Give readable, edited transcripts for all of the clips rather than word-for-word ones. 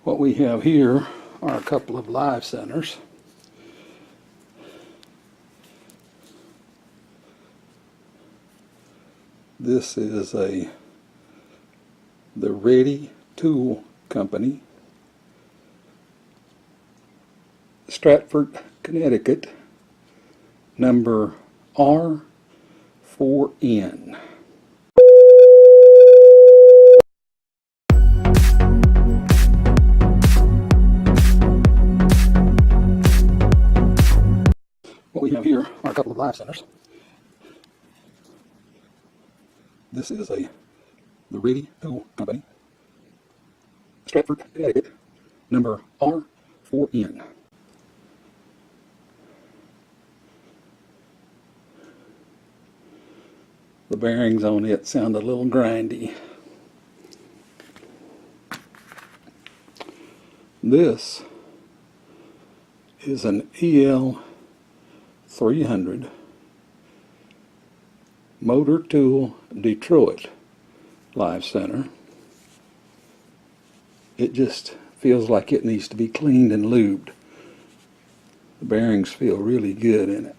What we have here are a couple of live centers. This is the Ready Tool Company, Stratford, Connecticut, number R-4N. What we have here are a couple of live centers. This is the Ready Tool Company, Stratford, Connecticut, number R-4N. The bearings on it sound a little grindy. This is an EL300 Motor Tool Detroit live center. It just feels like it needs to be cleaned and lubed. The bearings feel really good in it.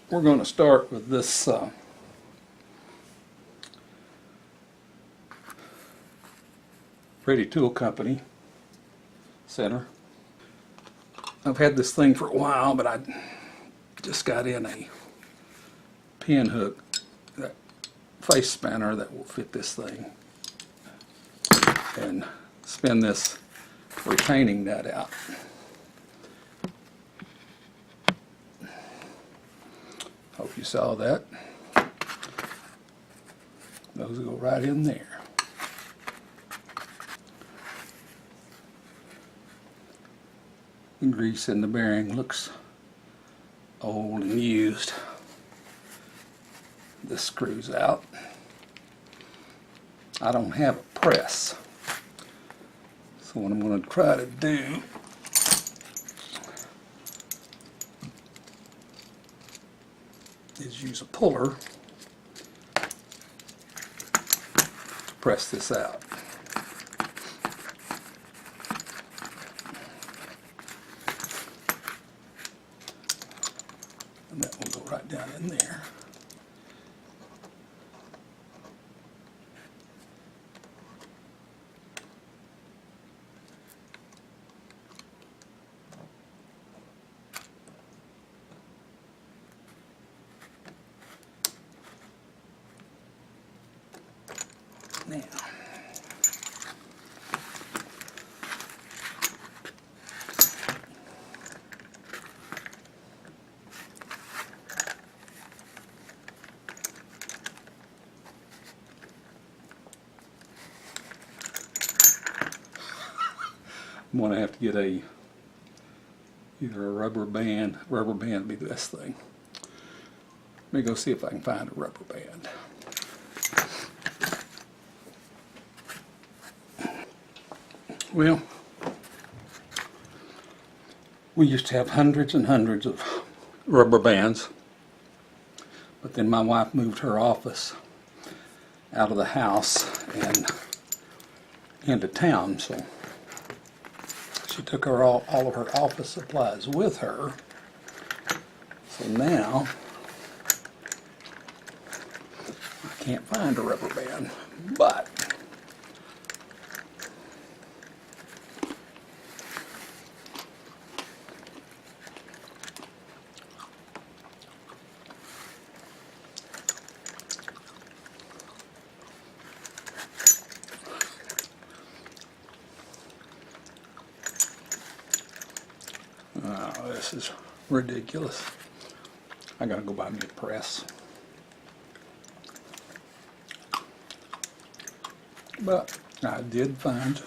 We're going to start with this Ready Tool Company center. I've had this thing for a while, but I just got in a pin hook, that face spanner that will fit this thing, and spin this retaining nut out. Hope you saw that. Those go right in there. The grease in the bearing looks old and used. This screws out. I don't have a press, so what I'm going to try to do is use a puller to press this out. And that will go right down in there. Now, I'm going to have to get either a rubber band would be the best thing. Let me go see if I can find a rubber band. Well, we used to have hundreds and hundreds of rubber bands, but then my wife moved her office out of the house and into town, so she took her all of her office supplies with her. So now I can't find a rubber band, but this is ridiculous. I gotta go buy me a press. But I did find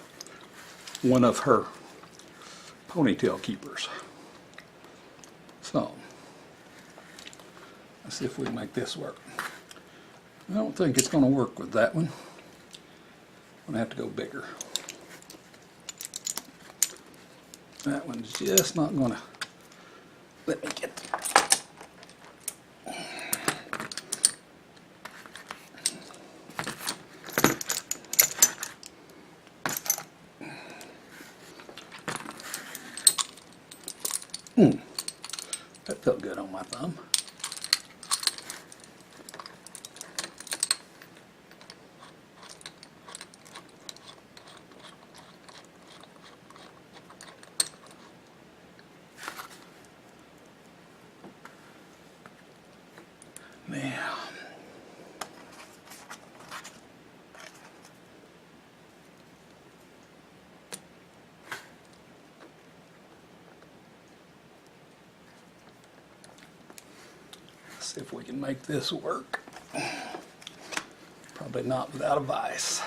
one of her ponytail keepers. So let's see if we can make this work. I don't think it's going to work with that one. I'm going to have to go bigger. That one's just not going to let me get there. thumb. Now, let's see if we can make this work. Probably not without a vise.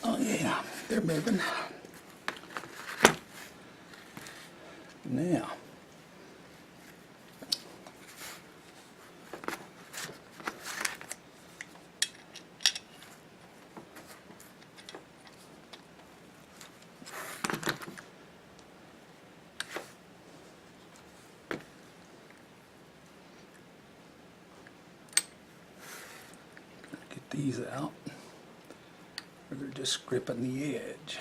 Oh yeah, they're moving. Now, get these out. Or they're just gripping the edge.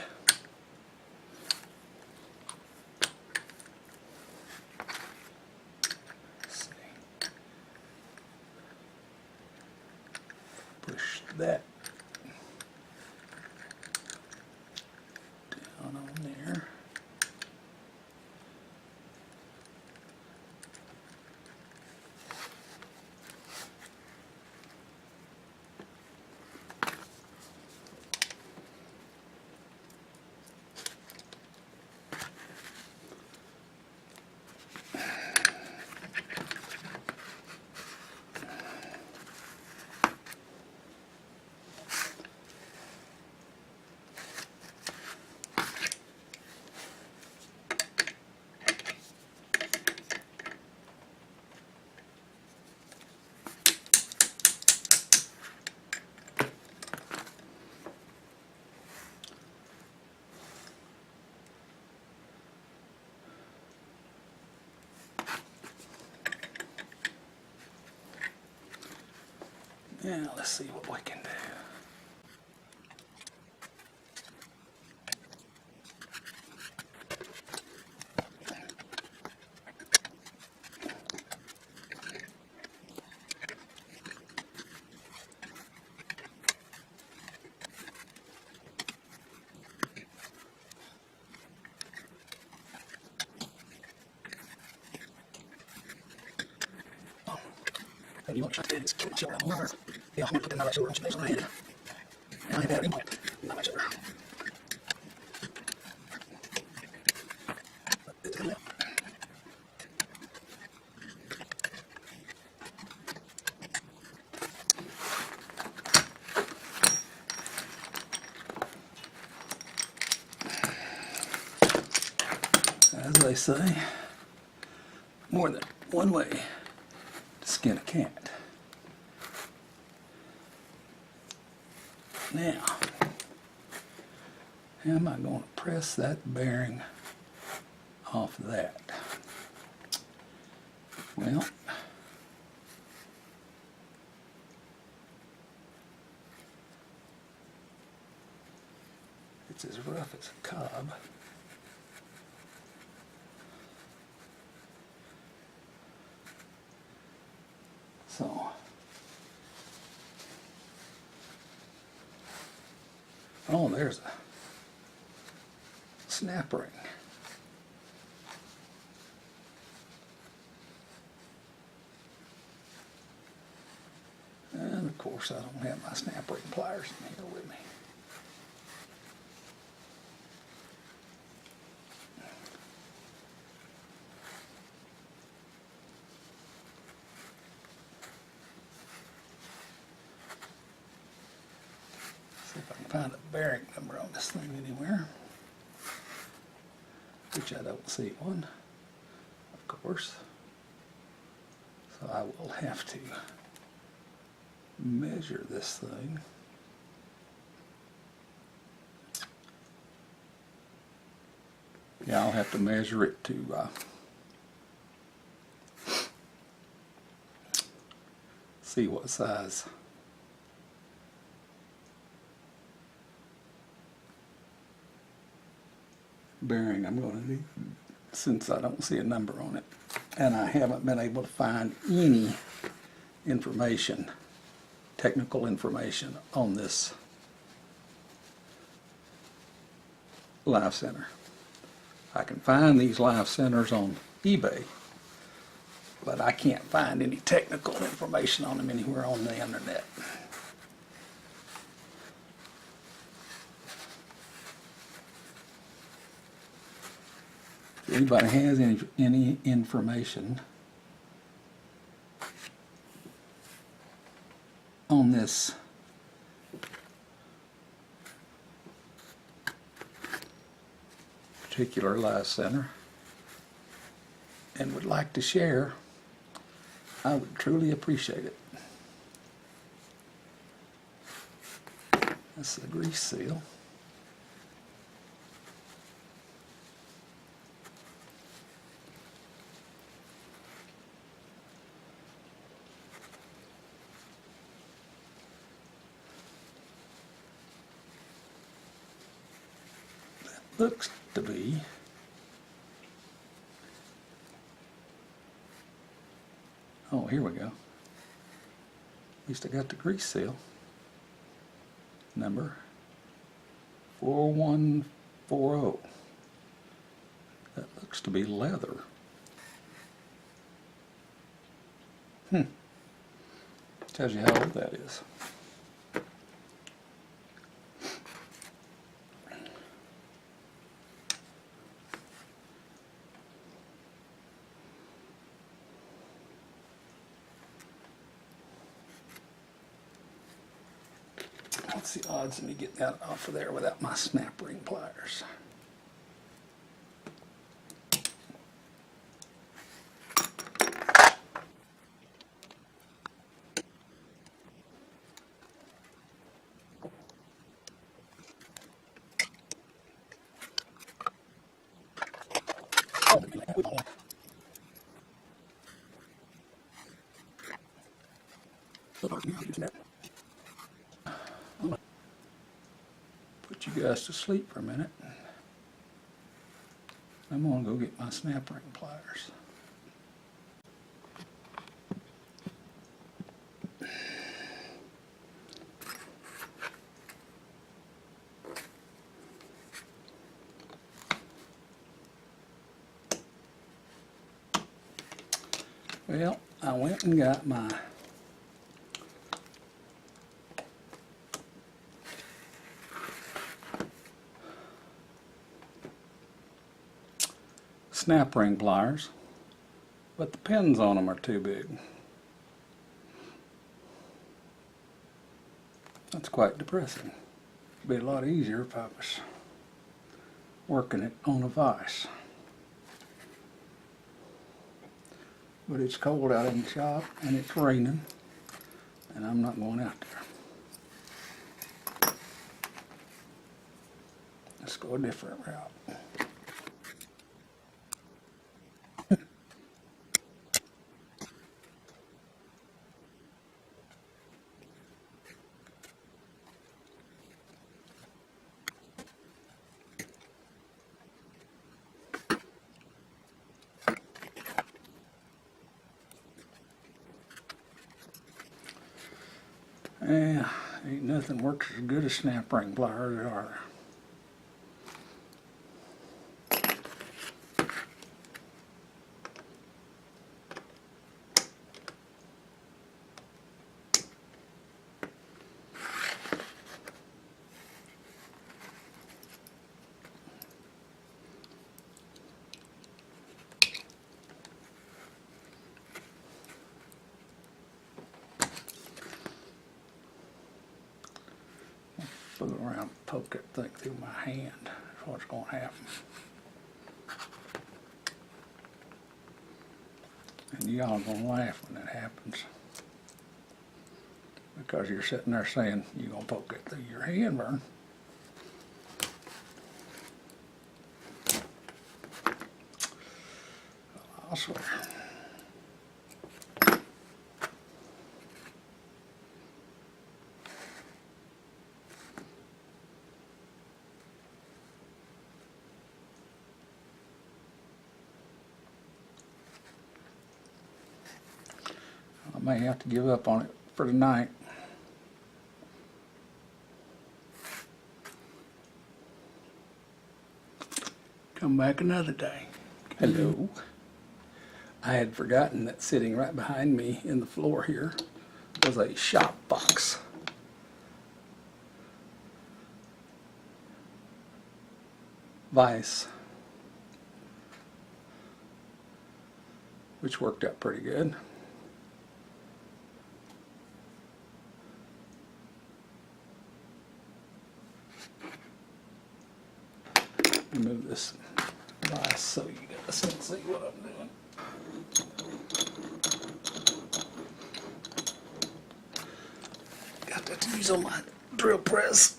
Let's see. Push that down on there. Now let's see what we can do. You want to try to do this shoulder on over. Yeah, I'm going to put that right shoulder on my head. And I have that implant. Not my shoulder. It's coming out. As they say, more than one way to skin a cat. Now, how am I going to press that bearing off of that? Well, it's as rough as a cob. So, oh, there's a snap ring. And of course, I don't have my snap ring pliers in here with me. See if I can find a bearing number on this thing anywhere. Which I don't see one, of course. So I will have to measure this thing. Yeah, I'll have to measure it to see what size bearing I'm going to need, since I don't see a number on it. And I haven't been able to find any information, technical information on this live center. I can find these live centers on eBay, but I can't find any technical information on them anywhere on the internet. If anybody has any information on this particular live center and would like to share, I would truly appreciate it. That's the grease seal. That looks to be oh, here we go. At least I got the grease seal. Number 4140. That looks to be leather. Tells you how old that is. What's the odds of me getting that off of there without my snap ring pliers? Put you guys to sleep for a minute. I'm going to go get my snap ring pliers. Well, I went and got my snap ring pliers, but the pins on them are too big. That's quite depressing. It'd be a lot easier if I was working it on a vise. But it's cold out in the shop and it's raining and I'm not going out there. Let's go a different route. Yeah, ain't nothing works as good as snap ring pliers are. Fool around and poke that thing through my hand. That's what's going to happen. And y'all going to laugh when that happens. Because you're sitting there saying you're going to poke it through your hand, Vern. I swear. may have to give up on it for tonight. Come back another day. Hello. I had forgotten that sitting right behind me in the floor here was a shop box. Vise, which worked out pretty good. Move this vise so you guys can see what I'm doing. Got that to use on my drill press.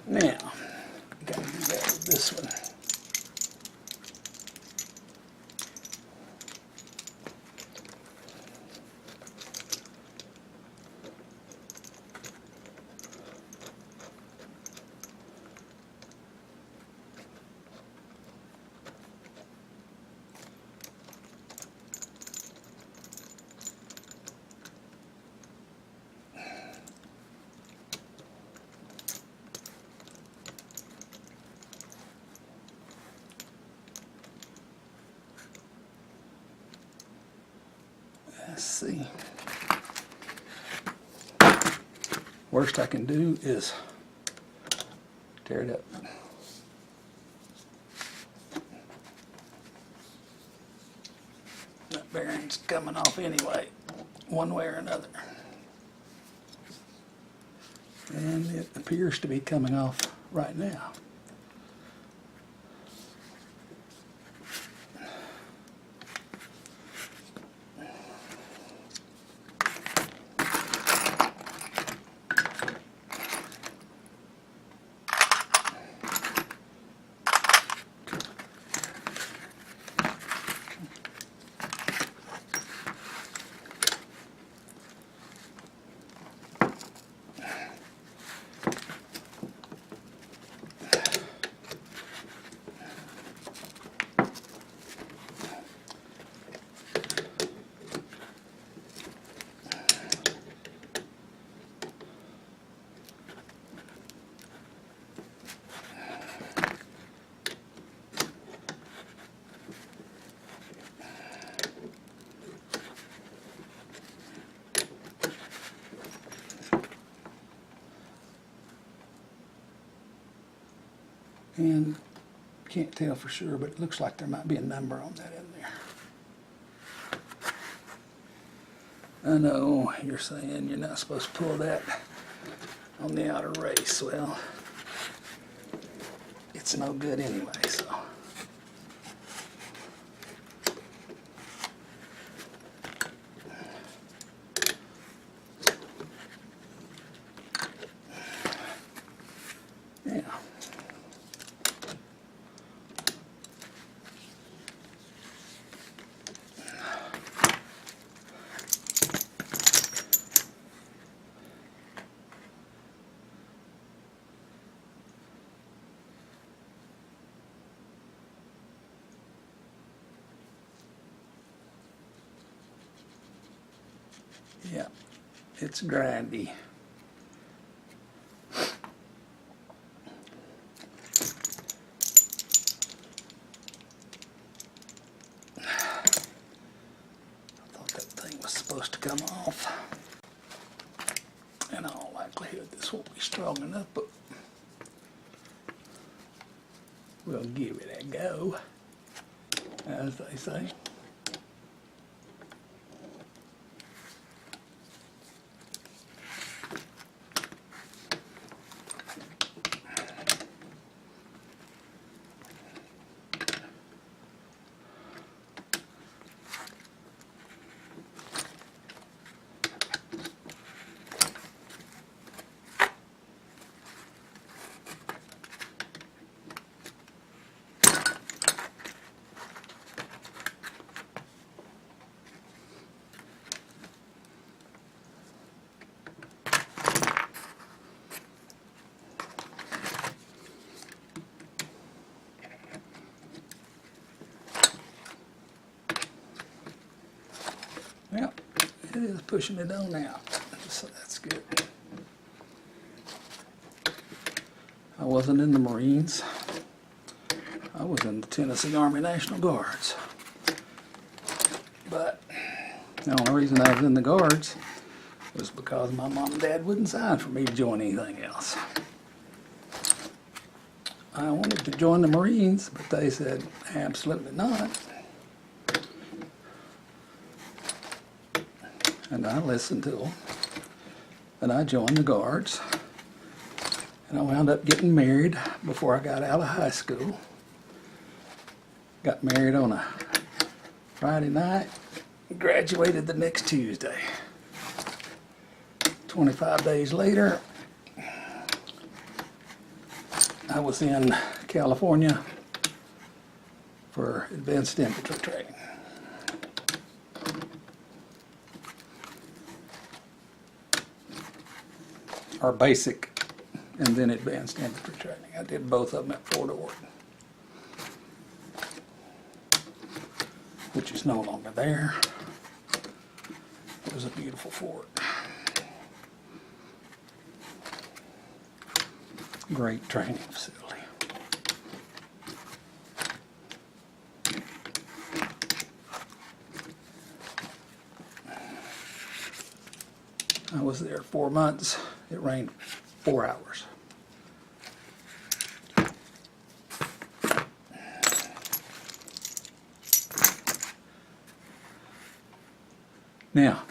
Now, gotta do that with this one. Let's see. Worst I can do is tear it up. That bearing's coming off anyway, one way or another. And it appears to be coming off right now. And can't tell for sure, but it looks like there might be a number on that in there. I know you're saying you're not supposed to pull that on the outer race. Well, it's no good anyway, so. Yeah. Yeah, it's grindy. I thought that thing was supposed to come off. In all likelihood, this won't be strong enough, but we'll give it a go, as they say. Yep, it is pushing it on out, so that's good. I wasn't in the Marines. I was in the Tennessee Army National Guards. But the only reason I was in the Guards was because my mom and dad wouldn't sign for me to join anything else. I wanted to join the Marines, but they said absolutely not. And I listened to them. And I joined the Guards. And I wound up getting married before I got out of high school. Got married on a Friday night. Graduated the next Tuesday. 25 days later, I was in California for advanced infantry training. Or basic and then advanced infantry training. I did both of them at Fort Ord, which is no longer there. It was a beautiful fort. Great training facility. I was there 4 months. It rained 4 hours. Now,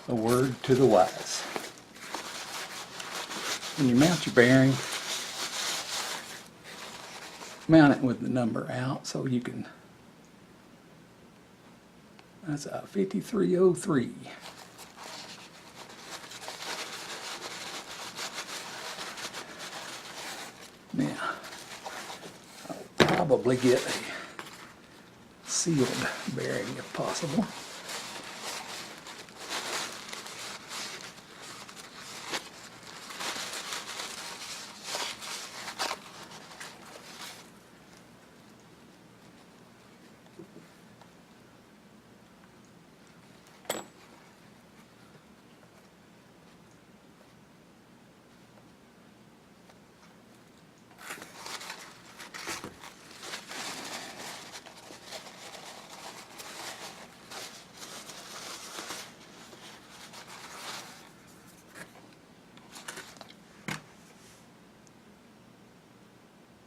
a word to the wise. When you mount your bearing, mount it with the number out so you can, that's a 5303. Now, I'll probably get a sealed bearing if possible.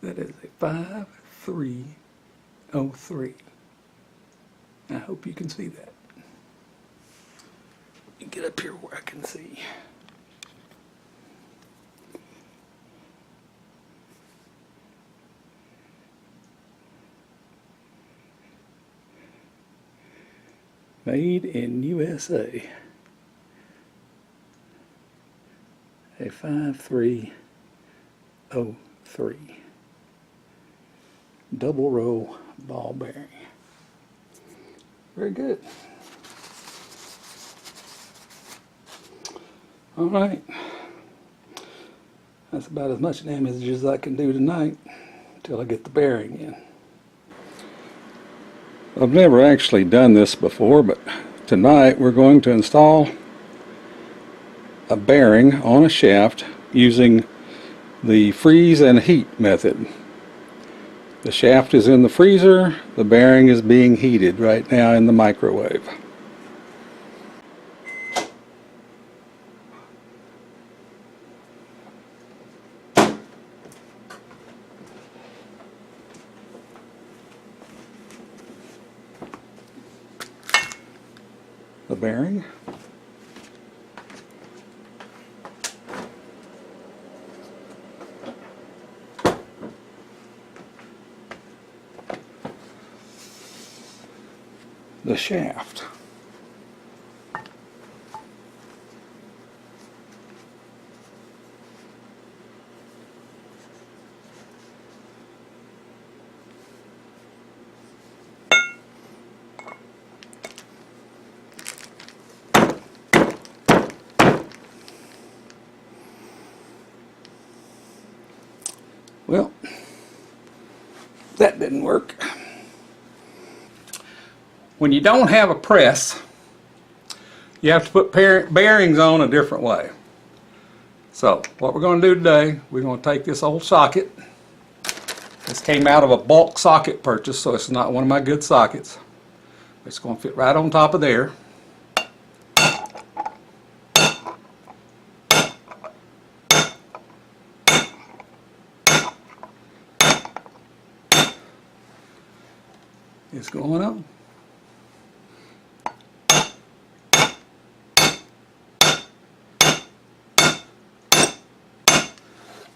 That is a 5303. I hope you can see that. Get up here where I can see. Made in USA. A 5303. Double row ball bearing. Very good. All right. That's about as much damage as I can do tonight until I get the bearing in. I've never actually done this before, but tonight we're going to install a bearing on a shaft using the freeze and heat method. The shaft is in the freezer, the bearing is being heated right now in the microwave. The bearing. The shaft. Well, that didn't work. When you don't have a press you have to put bearings on a different way. So what we're going to do today, we're going to take this old socket. This came out of a bulk socket purchase, so it's not one of my good sockets. It's going to fit right on top of there. It's going on.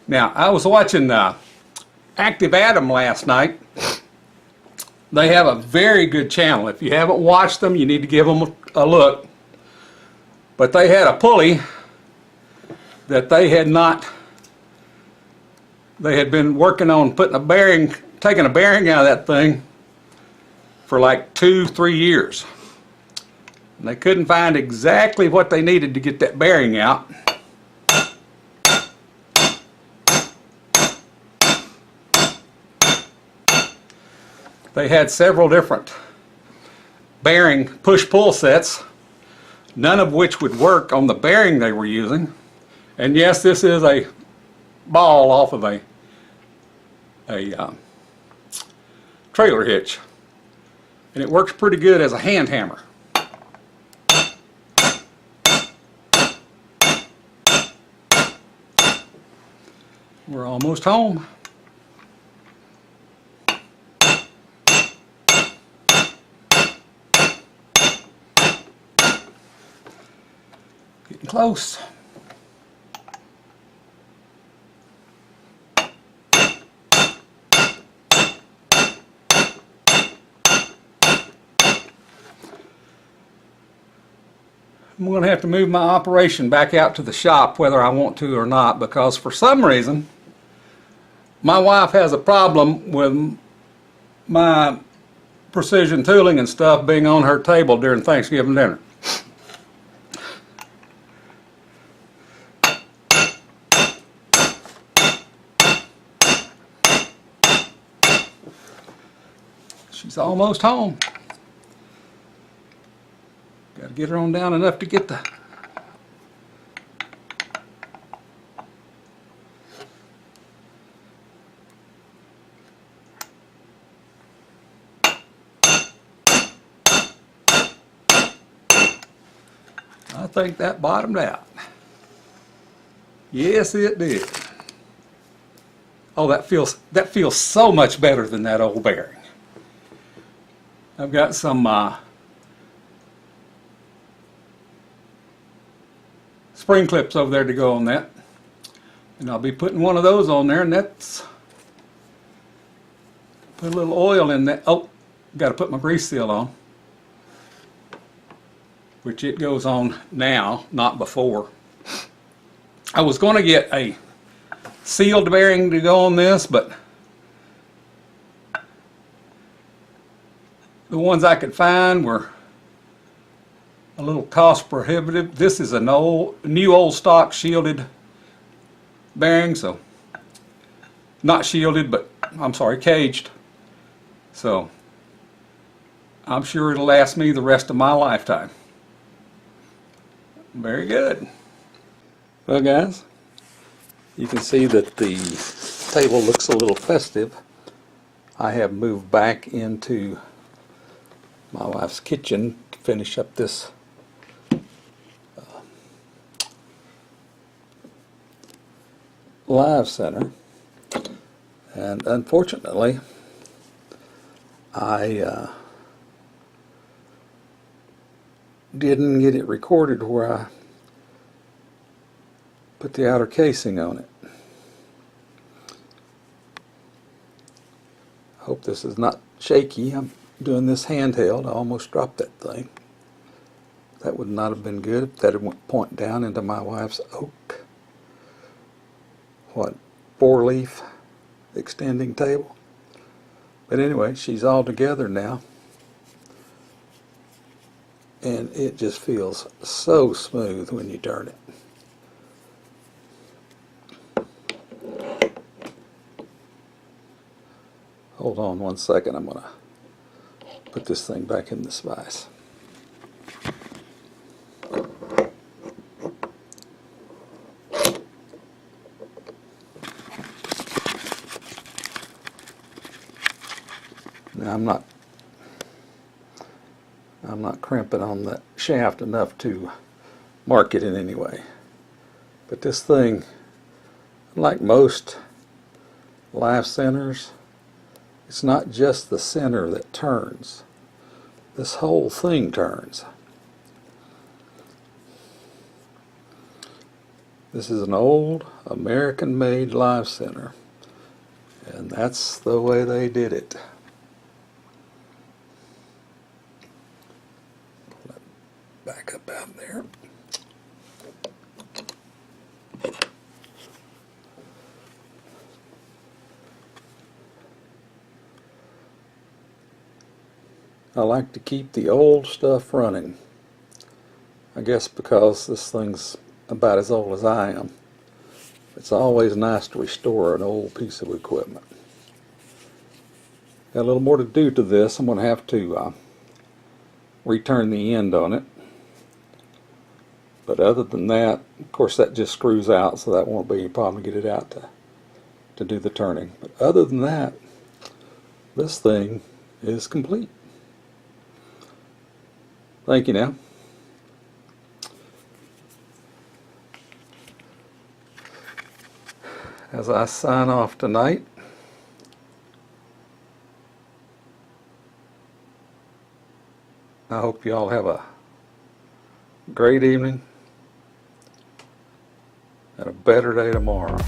Now, I was watching Active Atom last night. They have a very good channel. If you haven't watched them, you need to give them a look. But they had a pulley that they had been working on putting a bearing, taking a bearing out of that thing for like 2-3 years. And they couldn't find exactly what they needed to get that bearing out. They had several different bearing push-pull sets, none of which would work on the bearing they were using. And yes, this is a ball off of a trailer hitch. And it works pretty good as a hand hammer. We're almost home. Getting close. I'm going to have to move my operation back out to the shop whether I want to or not, because for some reason my wife has a problem with my precision tooling and stuff being on her table during Thanksgiving dinner. She's almost home. Got to get her on down enough to get the I think that bottomed out. Yes, it did. Oh, that feels so much better than that old bearing. I've got some spring clips over there to go on that, and I'll be putting one of those on there, and that's put a little oil in that. Oh, got to put my grease seal on, which it goes on now, not before. I was going to get a sealed bearing to go on this, but the ones I could find were a little cost prohibitive. This is a new old stock shielded bearing, so not shielded, but I'm sorry, caged. So I'm sure it'll last me the rest of my lifetime. Very good. Well, guys, you can see that the table looks a little festive. I have moved back into my wife's kitchen to finish up this live center, and unfortunately I didn't get it recorded where I put the outer casing on it. I hope this is not shaky. I'm doing this handheld. I almost dropped that thing. That would not have been good if that had went point down into my wife's oak, 4-leaf extending table. But anyway, she's all together now, and it just feels so smooth when you turn it. Hold on one second, I'm going to put this thing back in this vise. I'm not crimping on that shaft enough to mark it in any way. But this thing, like most live centers, it's not just the center that turns. This whole thing turns. This is an old American-made live center, and that's the way they did it. Pull that back up out there. I like to keep the old stuff running. I guess because this thing's about as old as I am. It's always nice to restore an old piece of equipment. Got a little more to do to this. I'm going to have to return the end on it. But other than that, of course that just screws out, so that won't be any problem to get it out to do the turning. But other than that, this thing is complete. Thank you now. As I sign off tonight, I hope you all have a great evening and a better day tomorrow.